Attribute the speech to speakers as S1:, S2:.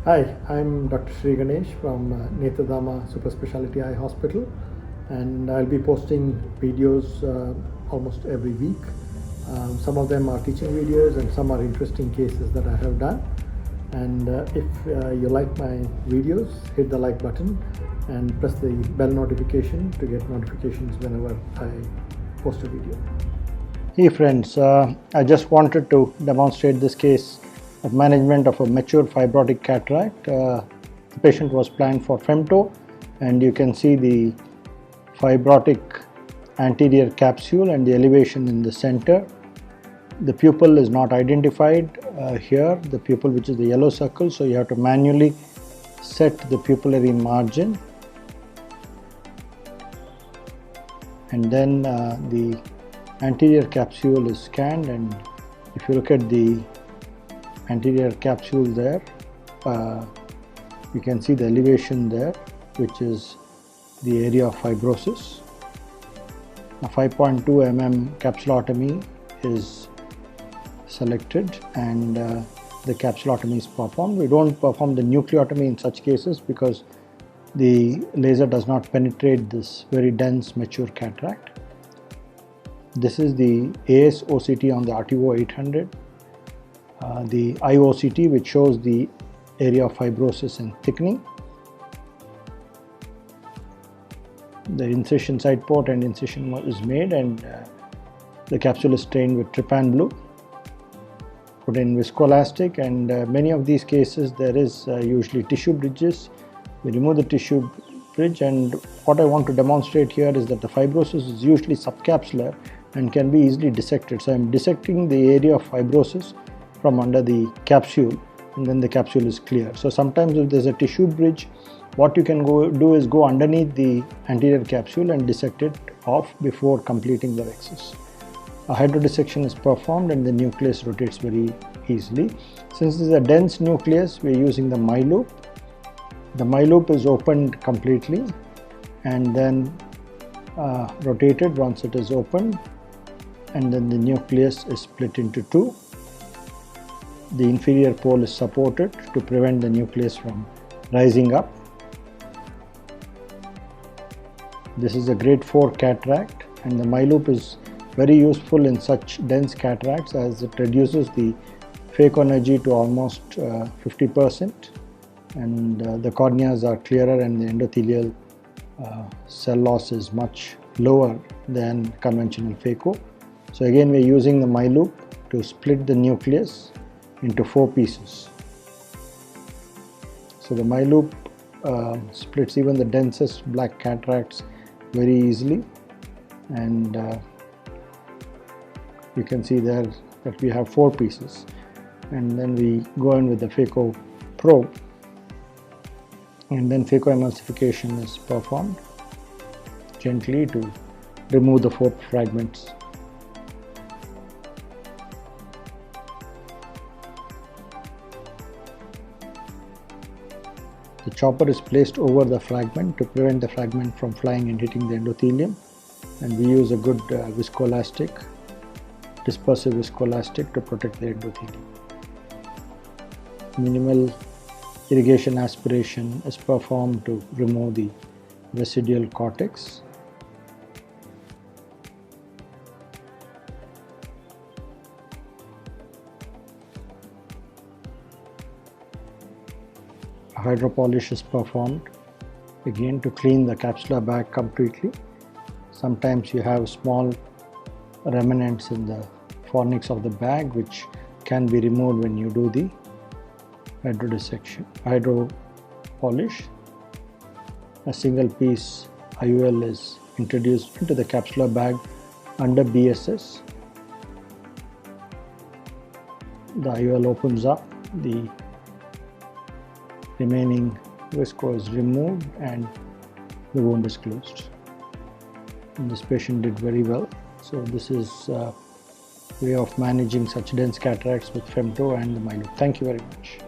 S1: Hi, I'm Dr. Sri Ganesh from Nethradhama Super Specialty Eye Hospital, and I'll be posting videos almost every week. Some of them are teaching videos and some are interesting cases that I have done. And if you like my videos, hit the like button and press the bell notification to get notifications whenever I post a video. Hey friends, I just wanted to demonstrate this case of management of a mature fibrotic cataract. The patient was planned for femto, and you can see the fibrotic anterior capsule and the elevation in the center. The pupil is not identified here, the pupil which is the yellow circle, so you have to manually set the pupillary margin, and then the anterior capsule is scanned, and if you look at the anterior capsule there, you can see the elevation there, which is the area of fibrosis. A 5.2 mm capsulotomy is selected, and the capsulotomy is performed. We don't perform the nucleotomy in such cases because the laser does not penetrate this very dense mature cataract. This is the ASOCT on the ARTEVO 800. The iOCT, which shows the area of fibrosis and thickening. The incision side port and incision is made, and the capsule is stained with trypan blue. Put in viscoelastic, and many of these cases there is usually tissue bridges. We remove the tissue bridge, and what I want to demonstrate here is that the fibrosis is usually subcapsular and can be easily dissected. So I am dissecting the area of fibrosis from under the capsule, and then the capsule is clear. So sometimes if there's a tissue bridge, what you can do is go underneath the anterior capsule and dissect it off before completing the rhexis. A hydrodissection is performed and the nucleus rotates very easily. Since this is a dense nucleus, we are using the Miloop. The Miloop is opened completely and then rotated once it is opened, and then the nucleus is split into two. The inferior pole is supported to prevent the nucleus from rising up. This is a grade 4 cataract, and the Miloop is very useful in such dense cataracts as it reduces the phaco energy to almost 50%, and the corneas are clearer and the endothelial cell loss is much lower than conventional phaco. So again, we are using the Miloop to split the nucleus into 4 pieces. So the Miloop splits even the densest black cataracts very easily, and you can see there that we have 4 pieces, and then we go in with the phaco probe, and then phacoemulsification is performed gently to remove the 4 fragments. The chopper is placed over the fragment to prevent the fragment from flying and hitting the endothelium, and we use a good viscoelastic, dispersive viscoelastic to protect the endothelium. Minimal irrigation aspiration is performed to remove the residual cortex. Hydropolish is performed again to clean the capsular bag completely. Sometimes you have small remnants in the fornix of the bag which can be removed when you do the hydropolish. A single piece IOL is introduced into the capsular bag under BSS. The IOL opens up, the remaining visco is removed, and the wound is closed. And this patient did very well. So this is a way of managing such dense cataracts with femto and the Miloop. Thank you very much.